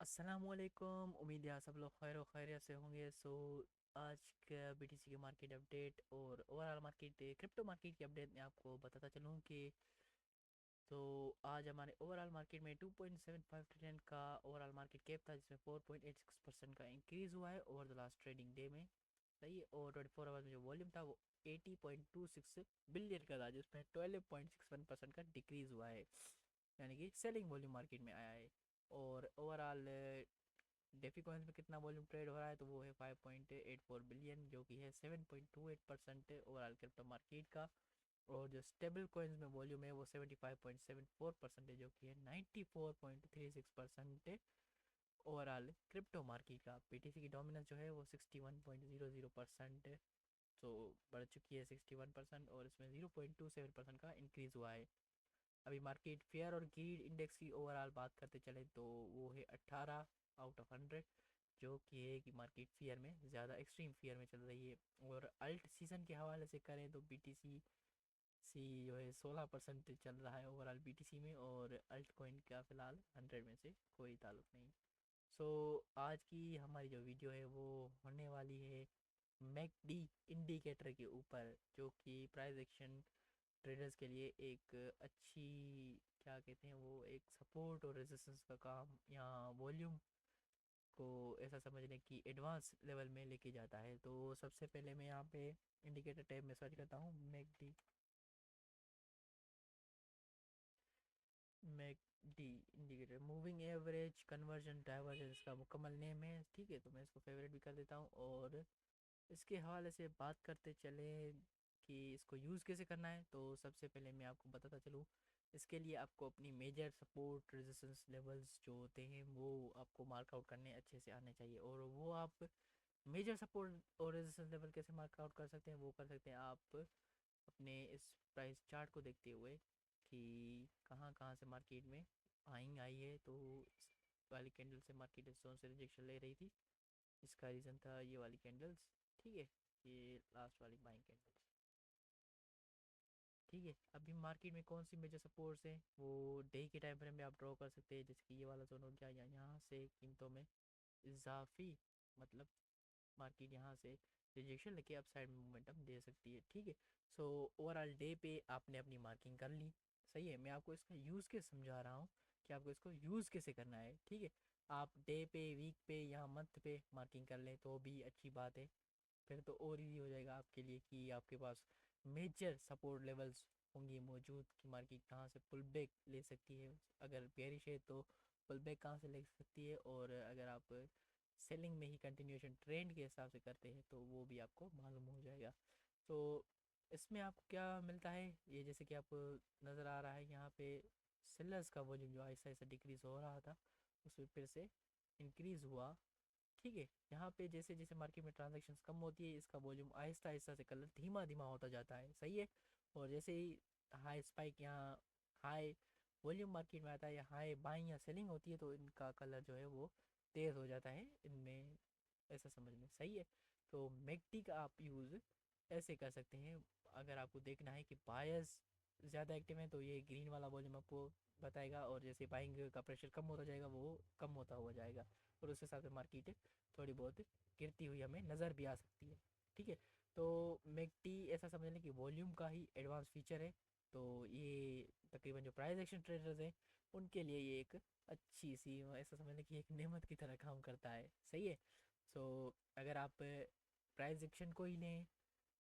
अस्सलामुअलैकुम। उम्मीद है आप सब लोग खैर खैरियत से होंगे। आज का बीटीसी के मार्केट अपडेट और ओवरऑल मार्केट क्रिप्टो मार्केट की अपडेट में आपको बताता चलूँ कि तो आज हमारे ओवरऑल मार्केट में 2.75 ट्रिलियन का ओवरऑल मार्केट कैप था, जिसमें 4.86% का इंक्रीज़ हुआ है over the last trading day में। सही है। और 24 आवर्स में जो वॉल्यूम था वो 80.26 बिलियन का था, जिसमें 12.61% का डिक्रीज़ हुआ है, यानी कि सेलिंग वॉल्यूम मार्केट में आया है। और ओवरऑल डेफी कॉइन्स में कितना वॉल्यूम ट्रेड हो रहा है, तो वो है 5.84 बिलियन, जो कि है 7.28% ओवरऑल क्रिप्टो मार्केट का। और जो स्टेबल कॉइन्स में वॉल्यूम है वो 75.74% है, जो कि है 94.36% ओवरऑल क्रिप्टो मार्केट का। पीटीसी की डोमिनेंस जो है वो 61.00% है, तो बढ़ चुकी है 61%, और इसमें 0.27% का इंक्रीज़ हुआ है। अभी मार्केट फेयर और ग्रीड इंडेक्स की ओवरऑल बात करते चले तो वो है 18 आउट ऑफ 100, जो कि है कि मार्केट फेयर में ज़्यादा एक्सट्रीम फेयर में चल रही है। और अल्ट सीजन के हवाले से करें तो बीटीसी सी जो है 16% चल रहा है ओवरऑल बीटीसी में, और अल्ट कॉइन का फ़िलहाल 100 में से कोई ताल्लुक नहीं। सो आज की हमारी जो वीडियो है वो होने वाली है मैकडी इंडिकेटर के ऊपर, जो कि प्राइस एक्शन ट्रेडर्स के लिए एक अच्छी, क्या कहते हैं वो, एक सपोर्ट और रेजिस्टेंस का काम, यहाँ वॉल्यूम को ऐसा समझने की एडवांस लेवल में लेके जाता है। तो सबसे पहले मैं यहाँ पे इंडिकेटर टैब में सर्च करता हूँ McD. McD indicator moving average conversion divergence, इसका मुकम्मल नेम है। ठीक है, तो मैं इसको फेवरेट भी कर देता हूँ। और इसके हवाले से बात करते चले कि इसको यूज़ कैसे करना है, तो सबसे पहले मैं आपको बताता चलूँ। इसके लिए आपको अपनी मेजर सपोर्ट रेजिस्टेंस लेवल्स जो होते हैं वो आपको मार्कआउट करने अच्छे से आने चाहिए। और वो आप मेजर सपोर्ट और रेजिस्टेंस लेवल कैसे मार्कआउट कर सकते हैं, वो कर सकते हैं आप अपने इस प्राइस चार्ट को देखते हुए कि कहाँ कहाँ से मार्केट में बाइंग आई है। तो इस वाली कैंडल से मार्केट इस जोन से रिजेक्शन ले रही थी, इसका रीज़न था ये वाली कैंडल्स। ठीक है, ये लास्ट वाली बाइंग कैंडल्स। ठीक है, अभी मार्केट में कौन सी मेजर सपोर्ट्स हैं वो डे के टाइम फ्रेम में आप ड्रॉ कर सकते हैं, जैसे कि ये वाला जोन हो गया, या यहाँ से कीमतों में इजाफी, मतलब मार्केट यहाँ से रिजेक्शन लेके अप साइड में मोमेंटम दे सकती है। ठीक है। सो ओवरऑल डे पे आपने अपनी मार्किंग कर ली। सही है, मैं आपको इसका यूज़ कैसे समझा रहा हूँ कि आपको इसको यूज़ कैसे करना है। ठीक है, आप डे पे, वीक पे या मंथ पे मार्किंग कर लें तो भी अच्छी बात है। फिर तो और इजी हो जाएगा आपके लिए कि आपके पास मेजर सपोर्ट लेवल्स होंगी मौजूद कि मार्केट कहाँ से पुल बैक ले सकती है। अगर बेरिश है तो पुल बैक कहाँ से ले सकती है, और अगर आप सेलिंग में ही कंटिन्यूएशन ट्रेंड के हिसाब से करते हैं तो वो भी आपको मालूम हो जाएगा। तो इसमें आपको क्या मिलता है, ये जैसे कि आपको नज़र आ रहा है यहाँ पे सेलर्स का वॉल्यूम जो ऐसा ऐसा डिक्रीज हो रहा था, उसमें फिर से इंक्रीज हुआ। ठीक है, यहाँ पे जैसे जैसे मार्केट में ट्रांजैक्शंस कम होती है, इसका वॉल्यूम आहिस्ता आहिस्ता से कलर धीमा धीमा होता जाता है। सही है। और जैसे ही हाई स्पाइक, यहाँ हाई वॉल्यूम मार्केट में आता है, या हाई बाइंग या सेलिंग होती है, तो इनका कलर जो है वो तेज़ हो जाता है इनमें, ऐसा समझ में। सही है। तो मैकडी का आप यूज़ ऐसे कर सकते हैं। अगर आपको देखना है कि बायर्स ज़्यादा एक्टिव हैं तो ये ग्रीन वाला वॉल्यूम आपको बताएगा, और जैसे बाइंग का प्रेशर कम होता जाएगा वो कम होता हुआ जाएगा, और उस हिसाब से मार्केट थोड़ी बहुत गिरती हुई हमें नज़र भी आ सकती है। ठीक है, तो मैकडी ऐसा समझ लें कि वॉल्यूम का ही एडवांस फीचर है। तो ये तकरीबन जो प्राइस एक्शन ट्रेडर्स हैं उनके लिए ये एक अच्छी सी, ऐसा समझ लें कि एक नेमत की तरह काम करता है। सही है। सो अगर आप प्राइस एक्शन को ही लें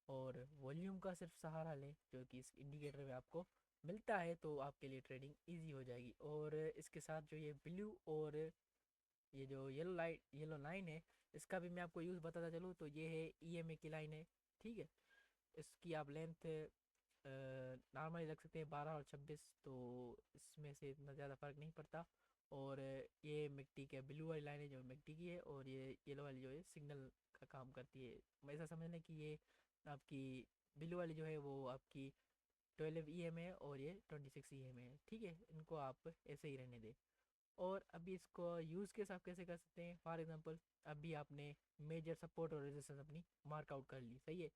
और वॉल्यूम का सिर्फ सहारा लें जो कि इस इंडिकेटर में आपको मिलता है, तो आपके लिए ट्रेडिंग इजी हो जाएगी। और इसके साथ जो ये ब्लू और ये जो येलो लाइन है, इसका भी मैं आपको यूज़ बताता चलूँ तो ये है ईएमए की लाइन है। ठीक है, इसकी आप लेंथ नॉर्मली रख सकते हैं 12 और 26, तो इसमें से इतना ज़्यादा फ़र्क नहीं पड़ता। और ये मिट्टी के ब्लू वाली लाइन है जो मिट्टी की है, और ये येलो वाली जो है सिग्नल का काम करती है। मैं ऐसा समझ लें कि ये आपकी ब्लू वाली जो है वो आपकी 12 EMA है, और ये 26 EMA है। ठीक है, इनको आप ऐसे ही रहने दें। और अभी इसको यूज़ के साथ कैसे कर सकते हैं, फॉर एग्जांपल अभी आपने मेजर सपोर्ट और रेजिस्टेंस अपनी मार्कआउट कर ली। सही है,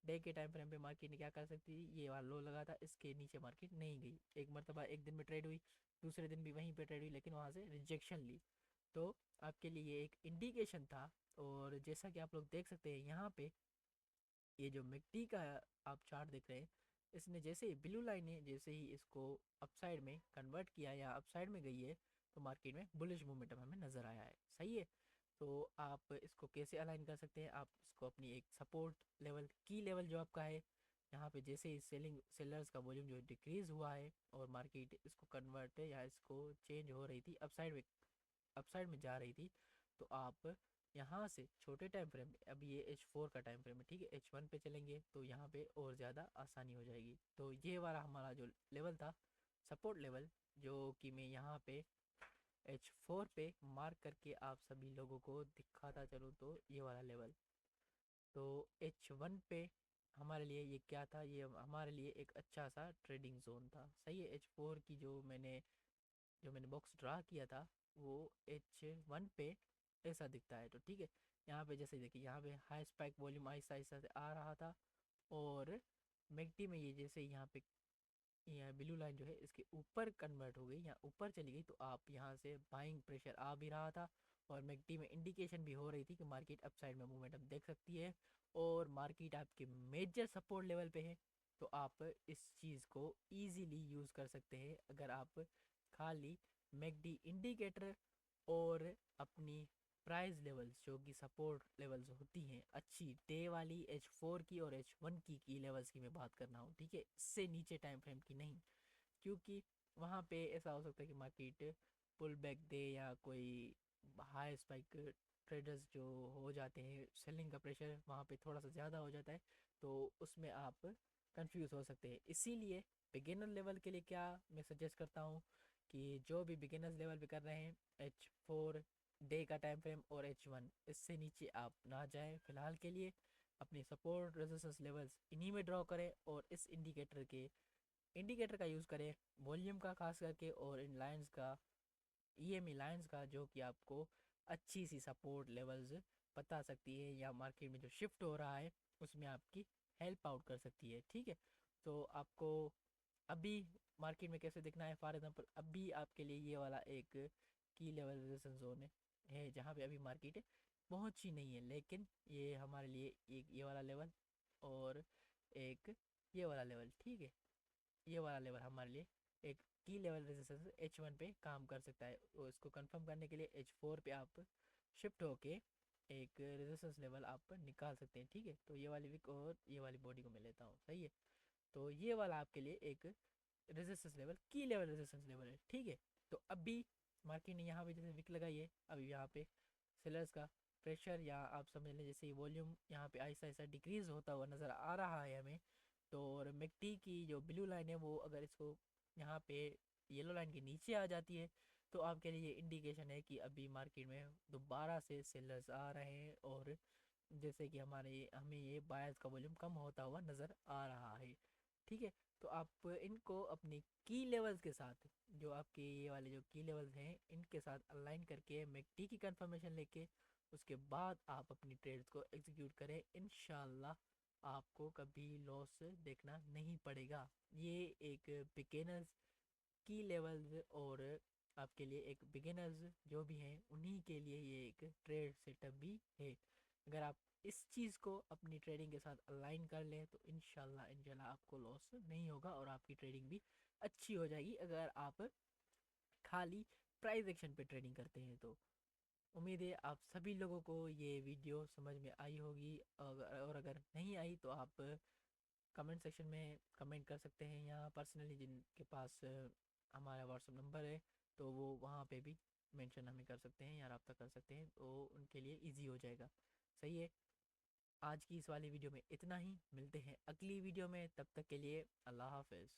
डे के टाइम फ्रेम पे मार्केट ने क्या कर सकती थी, ये वाला लो लगा था, इसके नीचे मार्केट नहीं गई, एक मरतबा एक दिन में ट्रेड हुई, दूसरे दिन भी वहीं पे ट्रेड हुई, लेकिन वहाँ से रिजेक्शन ली। तो आपके लिए ये एक इंडिकेशन था। और जैसा कि आप लोग देख सकते हैं यहाँ पे, ये जो मिट्टी का आप चार्ट देख रहे हैं, इसने जैसे ही ब्लू लाइन ने जैसे ही इसको अपसाइड में कन्वर्ट किया या अपसाइड में गई है, तो मार्केट में बुलिश मोमेंटम हमें नज़र आया है। सही है। तो आप इसको कैसे अलाइन कर सकते हैं, आप इसको अपनी एक सपोर्ट लेवल, की लेवल जो आपका है, यहाँ पे जैसे ही सेलर्स का वॉल्यूम जो डिक्रीज हुआ है और मार्केट इसको कन्वर्ट या इसको चेंज हो रही थी अपसाइड में जा रही थी, तो आप यहाँ से छोटे टाइम फ्रेम, अभी ये H4 का टाइम फ्रेम है, ठीक है, H1 पे चलेंगे तो यहाँ पे और ज़्यादा आसानी हो जाएगी। तो ये वाला हमारा जो लेवल था, सपोर्ट लेवल, जो कि मैं यहाँ पे H4 पे मार्क करके आप सभी लोगों को दिखाता चलूँ, तो ये वाला लेवल, तो H1 पे हमारे लिए ये क्या था, ये हमारे लिए एक अच्छा सा ट्रेडिंग जोन था। सही है। H4 की जो मैंने बॉक्स ड्रा किया था, वो H1 पे ऐसा दिखता है। तो ठीक है, यहाँ पे जैसे देखिए, यहाँ पे high spike volume Aahista Aahista से आ रहा था, और मैकडी में ये जैसे यहाँ पे ये ब्लू लाइन जो है इसके ऊपर कन्वर्ट हो गई या ऊपर चली गई, तो आप यहाँ से बाइंग प्रेशर आ भी रहा था, और मैकडी में इंडिकेशन भी हो रही थी कि मार्केट अपसाइड में मूवमेंट देख सकती है, और मार्केट आपके मेजर सपोर्ट लेवल पे है। तो आप इस चीज़ को इजीली यूज़ कर सकते हैं अगर आप खाली मैकडी इंडिकेटर और अपनी प्राइस लेवल्स, जो कि सपोर्ट लेवल्स होती हैं अच्छी डे वाली, H4 की और H1 की लेवल्स की मैं बात कर रहा हूँ, ठीक है, इससे नीचे टाइम फ्रेम की नहीं। क्योंकि वहाँ पे ऐसा हो सकता है कि मार्केट पुल बैक दे, या कोई हाई स्पाइक ट्रेडर्स जो हो जाते हैं, सेलिंग का प्रेशर वहाँ पे थोड़ा सा ज़्यादा हो जाता है, तो उसमें आप कंफ्यूज हो सकते हैं। इसीलिए बिगिनर लेवल के लिए क्या मैं सजेस्ट करता हूँ कि जो भी बिगिनर्स लेवल पे कर रहे हैं, H4 डे का टाइम फ्रेम और H1, इससे नीचे आप ना जाएं फिलहाल के लिए। अपनी सपोर्ट रेजिस्टेंस लेवल्स इन्हीं में ड्रॉ करें, और इस इंडिकेटर का यूज़ करें, वॉल्यूम का खास करके, और इन लाइंस का, EME लाइंस का, जो कि आपको अच्छी सी सपोर्ट लेवल्स बता सकती है, या मार्केट में जो शिफ्ट हो रहा है उसमें आपकी हेल्प आउट कर सकती है। ठीक है। तो आपको अभी मार्केट में कैसे दिखना है, फॉर एग्जांपल अभी आपके लिए ये वाला एक की लेवल रेजिस्टेंस जोन है जहाँ पे अभी मार्केट पहुंची नहीं है, लेकिन ये हमारे लिए एक ये वाला लेवल और एक ये वाला लेवल, ठीक है, ये वाला लेवल हमारे लिए एक की लेवल रेजिस्टेंस H1 पे काम कर सकता है। और इसको कंफर्म करने के लिए H4 पे आप शिफ्ट होके एक रेजिस्टेंस लेवल आप निकाल सकते हैं। ठीक है, तो ये वाली विक और ये वाली बॉडी को मैं लेता हूँ। सही है। तो ये वाला आपके लिए एक रेजिस्टेंस लेवल, की लेवल रेजिस्टेंस लेवल है। ठीक है। तो अभी मार्केट ने यहाँ पे जैसे विक लगाई है, अभी यहाँ पे सेलर्स का प्रेशर, या आप समझ लें जैसे वॉल्यूम यहाँ पे आहिस्ता आहिस्ता डिक्रीज होता हुआ नज़र आ रहा है हमें। तो और मैकडी की जो ब्लू लाइन है, वो अगर इसको यहाँ पे येलो लाइन के नीचे आ जाती है, तो आपके लिए ये इंडिकेशन है कि अभी मार्केट में दोबारा से सेलर्स आ रहे हैं, और जैसे कि हमें ये बायर्स का वॉल्यूम कम होता हुआ नज़र आ रहा है। ठीक है। तो आप इनको अपनी की लेवल्स के साथ, जो आपके ये वाले जो की लेवल्स हैं, इनके साथ अलाइन करके मैकडी की कंफर्मेशन लेके उसके बाद आप अपनी ट्रेड्स को एग्जीक्यूट करें, इंशाल्लाह आपको कभी लॉस देखना नहीं पड़ेगा। ये एक बिगिनर्स की लेवल्स, और आपके लिए एक बिगिनर्स जो भी हैं उन्हीं के लिए ये एक ट्रेड सेटअप भी है। अगर आप इस चीज़ को अपनी ट्रेडिंग के साथ अलाइन कर लें, तो इंशाल्लाह आपको लॉस नहीं होगा, और आपकी ट्रेडिंग भी अच्छी हो जाएगी अगर आप खाली प्राइस एक्शन पे ट्रेडिंग करते हैं। तो उम्मीद है आप सभी लोगों को ये वीडियो समझ में आई होगी, और अगर नहीं आई तो आप कमेंट सेक्शन में कमेंट कर सकते हैं, या पर्सनली जिनके पास हमारा व्हाट्सअप नंबर है, तो वो वहाँ पे भी मेंशन हमें कर सकते हैं या रब्ता कर सकते हैं, तो उनके लिए इजी हो जाएगा। सही है। आज की इस वाली वीडियो में इतना ही, मिलते हैं अगली वीडियो में, तब तक के लिए अल्लाह हाफिज़।